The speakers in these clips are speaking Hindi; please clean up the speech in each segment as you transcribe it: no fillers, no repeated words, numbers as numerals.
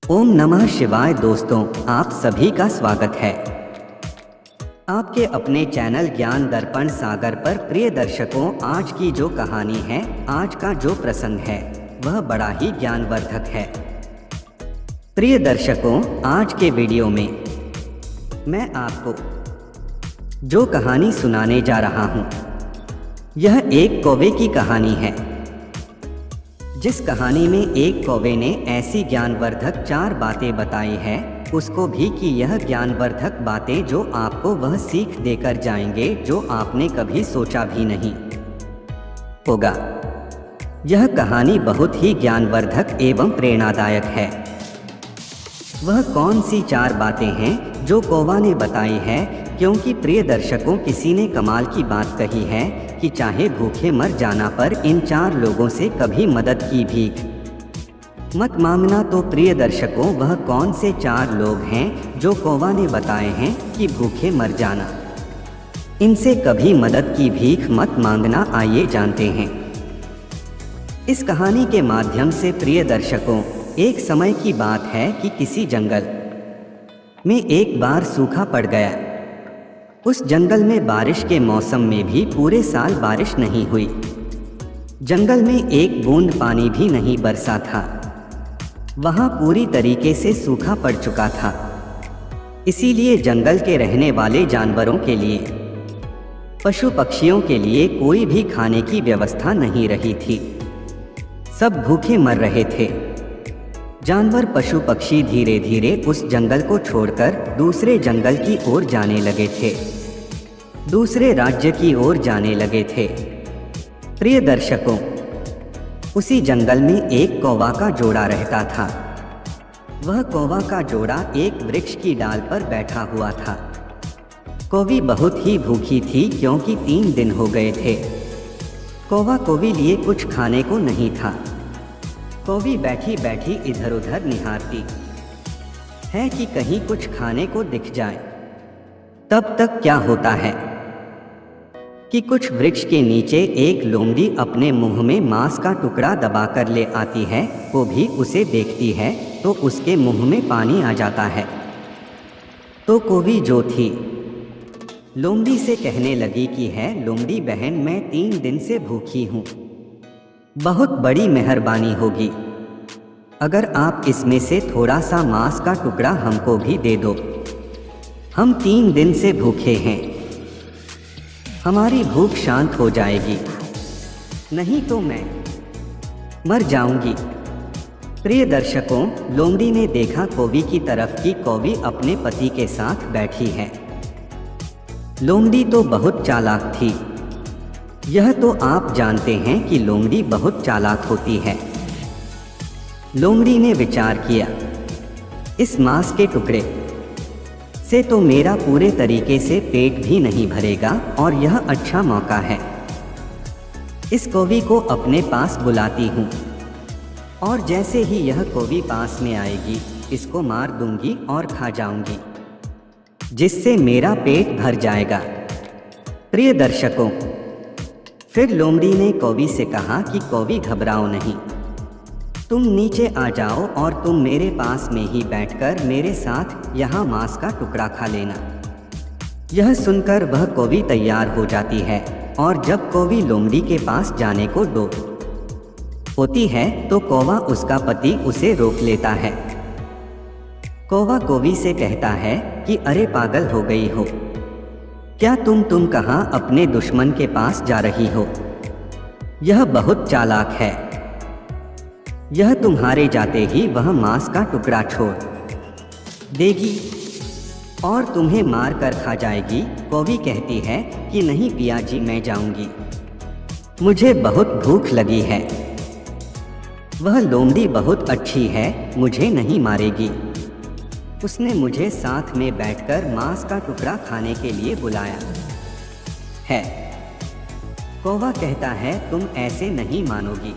ओम नमः शिवाय। दोस्तों, आप सभी का स्वागत है आपके अपने चैनल ज्ञान दर्पण सागर पर। प्रिय दर्शकों, आज की जो कहानी है, आज का जो प्रसंग है, वह बड़ा ही ज्ञानवर्धक है। प्रिय दर्शकों, आज के वीडियो में मैं आपको जो कहानी सुनाने जा रहा हूँ, यह एक कौवे की कहानी है। जिस कहानी में एक कौवे ने ऐसी ज्ञानवर्धक 4 बातें बताई है, उसको भी कि यह ज्ञानवर्धक बातें जो आपको वह सीख देकर जाएंगे जो आपने कभी सोचा भी नहीं होगा। यह कहानी बहुत ही ज्ञानवर्धक एवं प्रेरणादायक है। वह कौन सी 4 बातें हैं जो कौवा ने बताई है? क्योंकि प्रिय दर्शकों, किसी ने कमाल की बात कही है कि चाहे भूखे मर जाना पर इन 4 लोगों से कभी मदद की भीख मत मांगना। तो प्रिय दर्शकों, वह कौन से 4 लोग हैं जो कौवा ने बताए हैं कि भूखे मर जाना, इनसे कभी मदद की भीख मत मांगना। आइए जानते हैं इस कहानी के माध्यम से। प्रिय दर्शकों, एक समय की बात है कि किसी जंगल में एक बार सूखा पड़ गया। उस जंगल में बारिश के मौसम में भी पूरे साल बारिश नहीं हुई। जंगल में एक बूंद पानी भी नहीं बरसा था। वहाँ पूरी तरीके से सूखा पड़ चुका था। इसीलिए जंगल के रहने वाले जानवरों के लिए, पशु पक्षियों के लिए कोई भी खाने की व्यवस्था नहीं रही थी। सब भूखे मर रहे थे। जानवर, पशु पक्षी धीरे धीरे उस जंगल को छोड़कर दूसरे जंगल की ओर जाने लगे थे, दूसरे राज्य की ओर जाने लगे थे। प्रिय दर्शकों, उसी जंगल में एक कौवा का जोड़ा रहता था। वह कौवा का जोड़ा एक वृक्ष की डाल पर बैठा हुआ था। कौवी बहुत ही भूखी थी क्योंकि 3 दिन हो गए थे कौवा कौवी लिए कुछ खाने को नहीं था। कौवी बैठी बैठी इधर उधर निहारती है कि कहीं कुछ खाने को दिख जाए। तब तक क्या होता है कि कुछ वृक्ष के नीचे एक लोमड़ी अपने मुंह में मांस का टुकड़ा दबाकर ले आती है। वो भी उसे देखती है तो उसके मुंह में पानी आ जाता है। तो कौवी जो थी, लोमड़ी से कहने लगी कि है लोमड़ी बहन, मैं 3 दिन से भूखी हूँ। बहुत बड़ी मेहरबानी होगी अगर आप इसमें से थोड़ा सा मांस का टुकड़ा हमको भी दे दो। हम 3 दिन से भूखे हैं, हमारी भूख शांत हो जाएगी, नहीं तो मैं मर जाऊंगी। प्रिय दर्शकों, लोमड़ी ने देखा कौवी की तरफ कि कौवी अपने पति के साथ बैठी है। लोमड़ी तो बहुत चालाक थी। यह तो आप जानते हैं कि लोमड़ी बहुत चालाक होती है। लोमड़ी ने विचार किया, इस मांस के टुकड़े से तो मेरा पूरे तरीके से पेट भी नहीं भरेगा और यह अच्छा मौका है। इस कौवी को अपने पास बुलाती हूँ और जैसे ही यह कौवी पास में आएगी, इसको मार दूंगी और खा जाऊंगी, जिससे मेरा पेट भर जाएगा। प्रिय दर्शकों, फिर लोमड़ी ने कौवी से कहा कि कौवी, घबराओ नहीं, तुम नीचे आ जाओ और तुम मेरे पास में ही बैठकर मेरे साथ यहाँ मांस का टुकड़ा खा लेना। यह सुनकर वह कौवी तैयार हो जाती है और जब कौवी लोमड़ी के पास जाने को दो होती है तो कौवा, उसका पति, उसे रोक लेता है। कौवा कौवी से कहता है कि अरे पागल हो गई हो क्या तुम कहाँ अपने दुश्मन के पास जा रही हो? यह बहुत चालाक है। यह तुम्हारे जाते ही वह मांस का टुकड़ा छोड़ देगी और तुम्हें मार कर खा जाएगी। कौवी कहती है कि नहीं पिया जी, मैं जाऊंगी, मुझे बहुत भूख लगी है। वह लोमड़ी बहुत अच्छी है, मुझे नहीं मारेगी। उसने मुझे साथ में बैठकर मांस का टुकड़ा खाने के लिए बुलाया है। कौवा कहता है, तुम ऐसे नहीं मानोगी,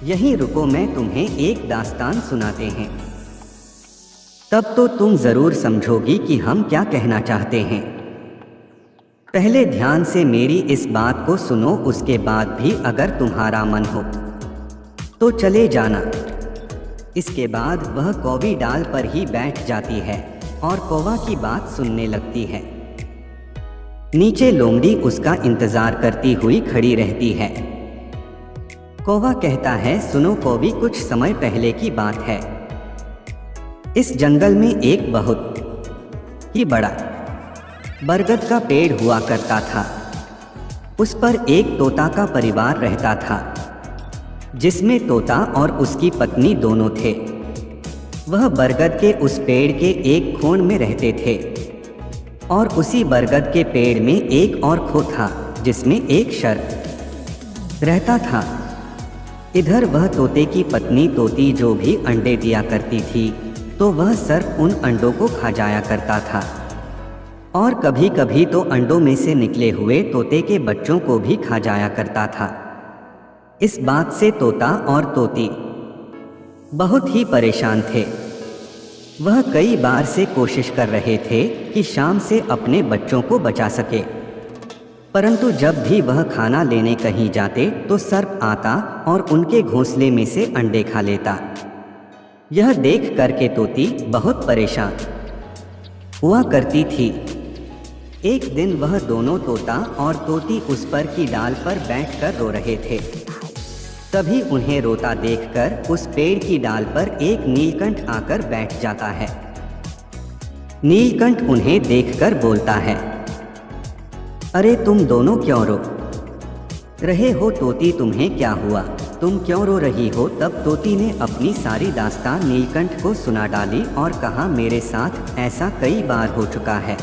यहीं रुको, मैं तुम्हें एक दास्तान सुनाते हैं, तब तो तुम जरूर समझोगी कि हम क्या कहना चाहते हैं। पहले ध्यान से मेरी इस बात को सुनो, उसके बाद भी अगर तुम्हारा मन हो तो चले जाना। इसके बाद वह कौवी डाल पर ही बैठ जाती है और कौवा की बात सुनने लगती है। नीचे लोमड़ी उसका इंतजार करती हुई खड़ी रहती है। कौवा कहता है, सुनो कौवी, कुछ समय पहले की बात है। इस जंगल में एक बहुत ही बड़ा बरगद का पेड़ हुआ करता था। उस पर एक तोता का परिवार रहता था, जिसमें तोता और उसकी पत्नी दोनों थे। वह बरगद के उस पेड़ के एक खोन में रहते थे और उसी बरगद के पेड़ में एक और खो था, जिसमें एक सर्प रहता था। इधर वह तोते की पत्नी तोती जो भी अंडे दिया करती थी, तो वह सर्प उन अंडों को खा जाया करता था और कभी कभी तो अंडों में से निकले हुए तोते के बच्चों को भी खा जाया करता था। इस बात से तोता और तोती बहुत ही परेशान थे। वह कई बार से कोशिश कर रहे थे कि शाम से अपने बच्चों को बचा सके, परंतु जब भी वह खाना लेने कहीं जाते तो सर्प आता और उनके घोंसले में से अंडे खा लेता। यह देख करके तोती बहुत परेशान हुआ करती थी। एक दिन वह दोनों, तोता और तोती, उस पर की डाल पर बैठकर रो रहे थे। तभी उन्हें रोता देखकर उस पेड़ की डाल पर एक नीलकंठ आकर बैठ जाता है। नीलकंठ उन्हें देखकर बोलता है, अरे तुम दोनों क्यों रो रहे हो? तोती, तुम्हें क्या हुआ? तुम क्यों रो रही हो? तब तोती ने अपनी सारी दास्तान नीलकंठ को सुना डाली और कहा, मेरे साथ ऐसा कई बार हो चुका है।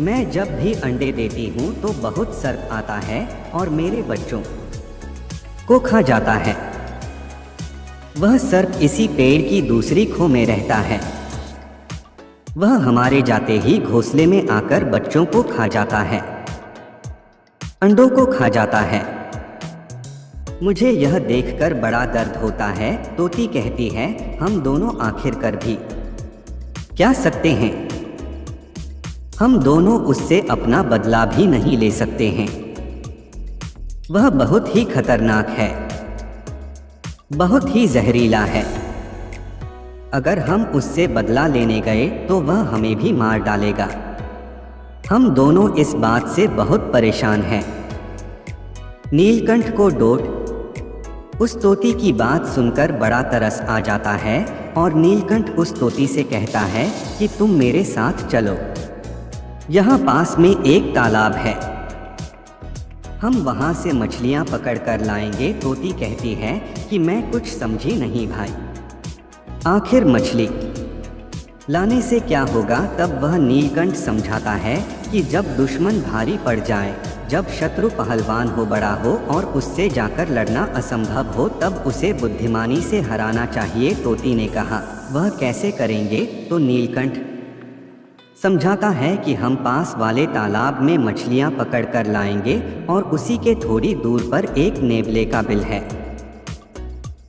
मैं जब भी अंडे देती हूँ तो बहुत सर्प आता है और मेरे बच्चों को खा जाता है। वह सर्प इसी पेड़ की दूसरी खो में रहता है। वह हमारे जाते ही घोंसले में आकर बच्चों को खा जाता है, अंडों को खा जाता है। मुझे यह देखकर बड़ा दर्द होता है। तोती कहती है, हम दोनों आखिरकार भी क्या सकते हैं? हम दोनों उससे अपना बदला भी नहीं ले सकते हैं। वह बहुत ही खतरनाक है, बहुत ही जहरीला है। अगर हम उससे बदला लेने गए तो वह हमें भी मार डालेगा। हम दोनों इस बात से बहुत परेशान हैं। नीलकंठ को डोट उस तोती की बात सुनकर बड़ा तरस आ जाता है और नीलकंठ उस तोती से कहता है कि तुम मेरे साथ चलो, यहाँ पास में एक तालाब है, हम वहाँ से मछलियाँ पकड़ कर लाएंगे। तोती कहती है कि मैं कुछ समझी नहीं भाई, आखिर मछली लाने से क्या होगा? तब वह नीलकंठ समझाता है कि जब दुश्मन भारी पड़ जाए, जब शत्रु पहलवान हो, बड़ा हो और उससे जाकर लड़ना असंभव हो, तब उसे बुद्धिमानी से हराना चाहिए। तोती ने कहा, वह कैसे करेंगे? तो नीलकंठ समझाता है कि हम पास वाले तालाब में मछलियां पकड़ कर लाएंगे और उसी के थोड़ी दूर पर एक नेवले का बिल है।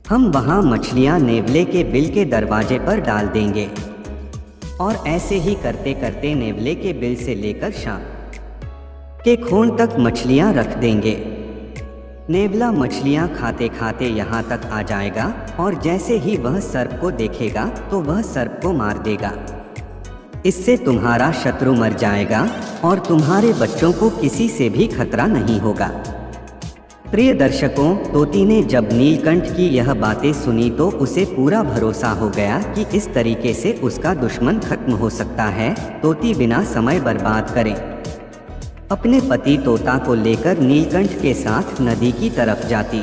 हम वहां मछलियां नेवले के बिल के दरवाजे पर डाल देंगे और ऐसे ही करते करते नेवले के बिल से लेकर शाम के खोन तक मछलियां रख देंगे। नेवला मछलियां खाते खाते यहाँ तक आ जाएगा और जैसे ही वह सर्प को देखेगा तो वह सर्प को मार देगा। इससे तुम्हारा शत्रु मर जाएगा और तुम्हारे बच्चों को किसी से भी खतरा नहीं होगा। प्रिय दर्शकों, तोती ने जब नीलकंठ की यह बातें सुनी तो उसे पूरा भरोसा हो गया कि इस तरीके से उसका दुश्मन खत्म हो सकता है। तोती बिना समय बर्बाद करे अपने पति तोता को लेकर नीलकंठ के साथ नदी की तरफ जाती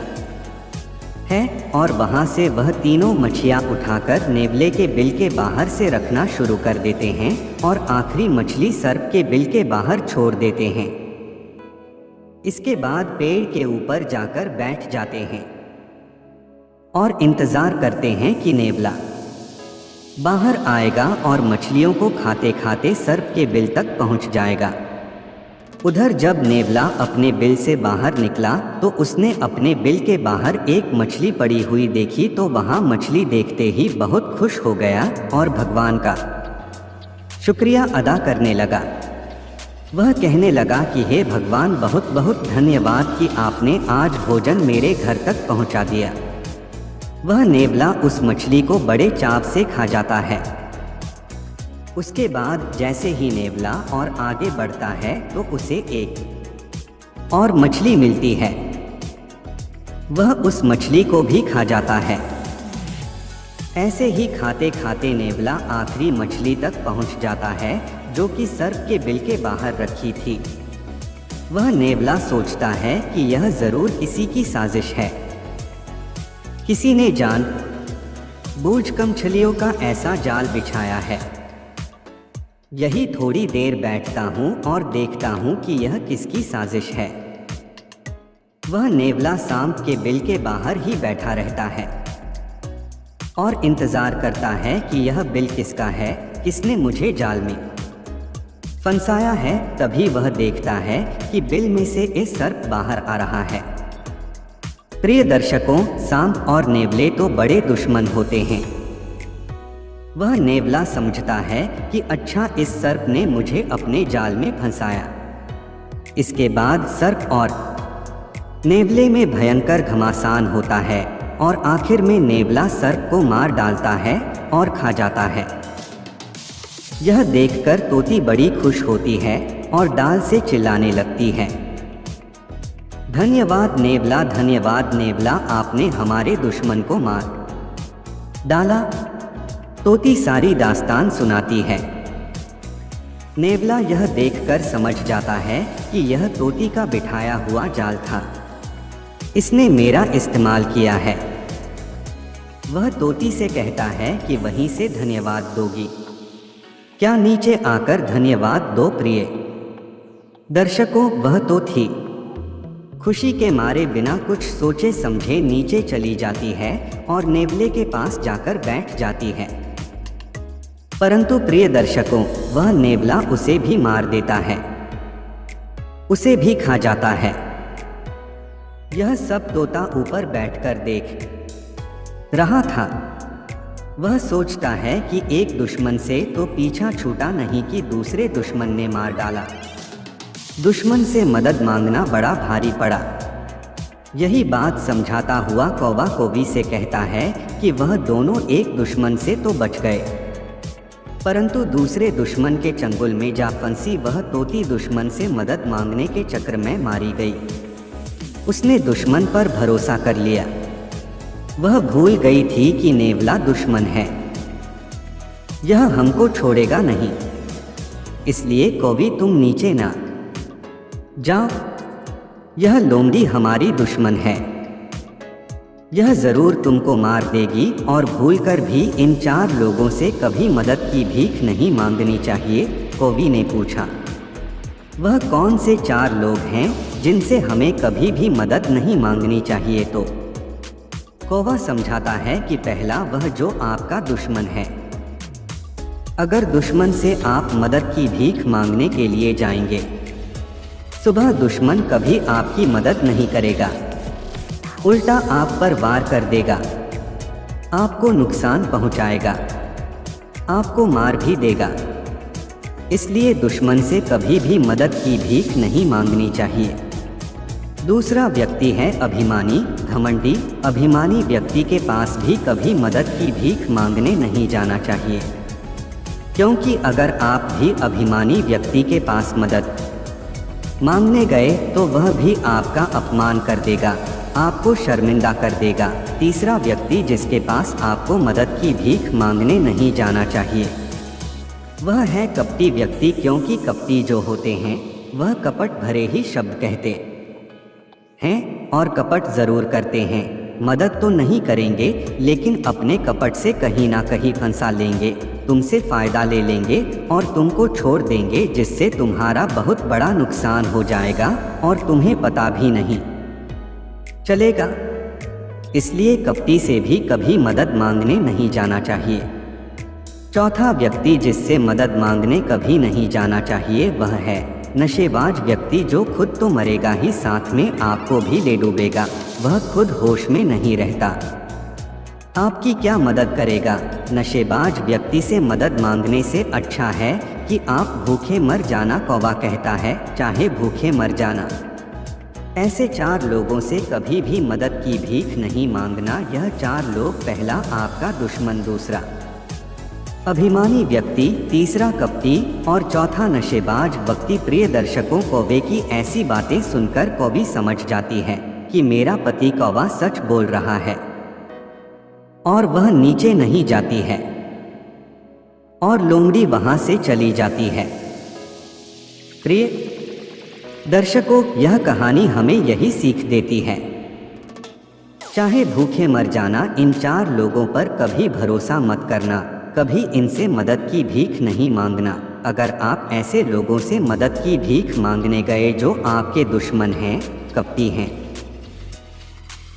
है और वहां से वह तीनों मछलियां उठाकर नेवले के बिल के बाहर से रखना शुरू कर देते हैं और आखिरी मछली सर्प के बिल के बाहर छोड़ देते हैं। इसके बाद पेड़ के ऊपर जाकर बैठ जाते हैं और इंतजार करते हैं कि नेवला बाहर आएगा और मछलियों को खाते खाते सर्प के बिल तक पहुंच जाएगा। उधर जब नेवला अपने बिल से बाहर निकला तो उसने अपने बिल के बाहर एक मछली पड़ी हुई देखी, तो वहां मछली देखते ही बहुत खुश हो गया और भगवान का शुक्रिया अदा करने लगा। वह कहने लगा कि हे भगवान, बहुत बहुत धन्यवाद कि आपने आज भोजन मेरे घर तक पहुंचा दिया। वह नेवला उस मछली को बड़े चाव से खा जाता है। उसके बाद जैसे ही नेवला और आगे बढ़ता है तो उसे एक और मछली मिलती है। वह उस मछली को भी खा जाता है। ऐसे ही खाते खाते नेवला आखिरी मछली तक पहुंच जाता है जो कि सर्प के बिल के बाहर रखी थी। वह नेवला सोचता है कि यह जरूर किसी की साजिश है। किसी ने जानबूझकर मछलियों का ऐसा जाल बिछाया है। यही थोड़ी देर बैठता हूँ और देखता हूँ कि यह किसकी साजिश है। वह नेवला सांप के बिल के बाहर ही बैठा रहता है और इंतजार करता है कि यह बिल किसका है, किसने मुझे जाल में फंसाया है। तभी वह देखता है कि बिल में से एक सर्प बाहर आ रहा है। प्रिय दर्शकों, सांप और नेवले तो बड़े दुश्मन होते हैं। वह नेवला समझता है कि अच्छा, इस सर्प ने मुझे अपने जाल में फंसाया। इसके बाद सर्प और नेवले में भयंकर घमासान होता है और आखिर में नेवला सर्प को मार डालता है और खा जाता है। यह देखकर तोती बड़ी खुश होती है और डाल से चिल्लाने लगती है, धन्यवाद नेवला, धन्यवाद नेवला, आपने हमारे दुश्मन को मार डाला। तोती सारी दास्तान सुनाती है। नेवला यह देखकर समझ जाता है कि यह तोती का बिठाया हुआ जाल था। इसने मेरा इस्तेमाल किया है। वह तोती से कहता है कि वहीं से धन्यवाद दोगी। क्या नीचे आकर धन्यवाद दो प्रिय दर्शकों। वह तो थी खुशी के मारे बिना कुछ सोचे समझे नीचे चली जाती है और नेवले के पास जाकर बैठ जाती है। परंतु प्रिय दर्शकों, वह नेवला उसे भी मार देता है, उसे भी खा जाता है। यह सब तोता ऊपर बैठकर देख रहा था। वह सोचता है कि एक दुश्मन से तो पीछा छूटा नहीं कि दूसरे दुश्मन ने मार डाला। दुश्मन से मदद मांगना बड़ा भारी पड़ा। यही बात समझाता हुआ कौवा कौवी से कहता है कि वह दोनों एक दुश्मन से तो बच गए, परंतु दूसरे दुश्मन के चंगुल में जा फंसी वह तोती दुश्मन से मदद मांगने के चक्कर में मारी गई। उसने दुश्मन पर भरोसा कर लिया। वह भूल गई थी कि नेवला दुश्मन है, यह हमको छोड़ेगा नहीं। इसलिए कौवी, तुम नीचे ना जाओ, यह लोमड़ी हमारी दुश्मन है, यह जरूर तुमको मार देगी और भूलकर भी इन 4 लोगों से कभी मदद की भीख नहीं मांगनी चाहिए। कौवी ने पूछा, वह कौन से 4 लोग हैं जिनसे हमें कभी भी मदद नहीं मांगनी चाहिए? तो कौवा समझाता है कि पहला वह जो आपका दुश्मन है। अगर दुश्मन से आप मदद की भीख मांगने के लिए जाएंगे, सुबह दुश्मन कभी आपकी मदद नहीं करेगा, उल्टा आप पर वार कर देगा, आपको नुकसान पहुंचाएगा, आपको मार भी देगा। इसलिए दुश्मन से कभी भी मदद की भीख नहीं मांगनी चाहिए। दूसरा व्यक्ति है अभिमानी, घमंडी। अभिमानी व्यक्ति के पास भी कभी मदद की भीख मांगने नहीं जाना चाहिए, क्योंकि अगर आप भी अभिमानी व्यक्ति के पास मदद मांगने गए तो वह भी आपका अपमान कर देगा, आपको शर्मिंदा कर देगा। तीसरा व्यक्ति जिसके पास आपको मदद की भीख मांगने नहीं जाना चाहिए, वह है कपटी व्यक्ति, क्योंकि कपटी जो होते हैं वह कपट भरे ही शब्द कहते हैं और कपट जरूर करते हैं। मदद तो नहीं करेंगे लेकिन अपने कपट से कहीं ना कहीं फंसा लेंगे, तुमसे फायदा ले लेंगे और तुमको छोड़ देंगे, जिससे तुम्हारा बहुत बड़ा नुकसान हो जाएगा और तुम्हें पता भी नहीं चलेगा। इसलिए कपटी से भी कभी मदद मांगने नहीं जाना चाहिए। चौथा व्यक्ति जिससे मदद मांगने कभी नहीं जाना चाहिए वह है नशेबाज व्यक्ति, जो खुद तो मरेगा ही साथ में आपको भी ले डूबेगा। वह खुद होश में नहीं रहता, आपकी क्या मदद करेगा। नशेबाज व्यक्ति से मदद मांगने से अच्छा है कि आप भूखे मर जाना। कौवा कहता है, चाहे भूखे मर जाना। ऐसे 4 लोगों से कभी भी मदद की भीख नहीं मांगना। यह 4 लोग, पहला आपका दुश्मन, दूसरा अभिमानी व्यक्ति, तीसरा कपटी और चौथा नशेबाज व्यक्ति। प्रिय दर्शकों, कौवे की ऐसी बातें सुनकर कौवी समझ जाती है कि मेरा पति कौवा सच बोल रहा है और वह नीचे नहीं जाती है और लोमड़ी वहां से चली जाती है। प्रिय दर्शकों, यह कहानी हमें यही सीख देती है, चाहे भूखे मर जाना, इन 4 लोगों पर कभी भरोसा मत करना, कभी इनसे मदद की भीख नहीं मांगना। अगर आप ऐसे लोगों से मदद की भीख मांगने गए जो आपके दुश्मन हैं, कपटी हैं,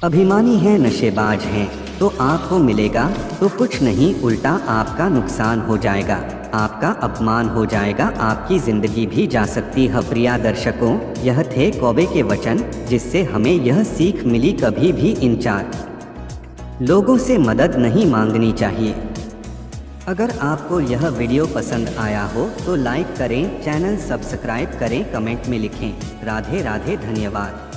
अभिमानी हैं, नशेबाज हैं, तो आपको मिलेगा तो कुछ नहीं, उल्टा आपका नुकसान हो जाएगा, आपका अपमान हो जाएगा, आपकी जिंदगी भी जा सकती है। प्रिय दर्शकों, यह थे कौवे के वचन जिससे हमें यह सीख मिली, कभी भी इन 4 लोगों से मदद नहीं मांगनी चाहिए। अगर आपको यह वीडियो पसंद आया हो तो लाइक करें, चैनल सब्सक्राइब करें, कमेंट में लिखें राधे राधे। धन्यवाद।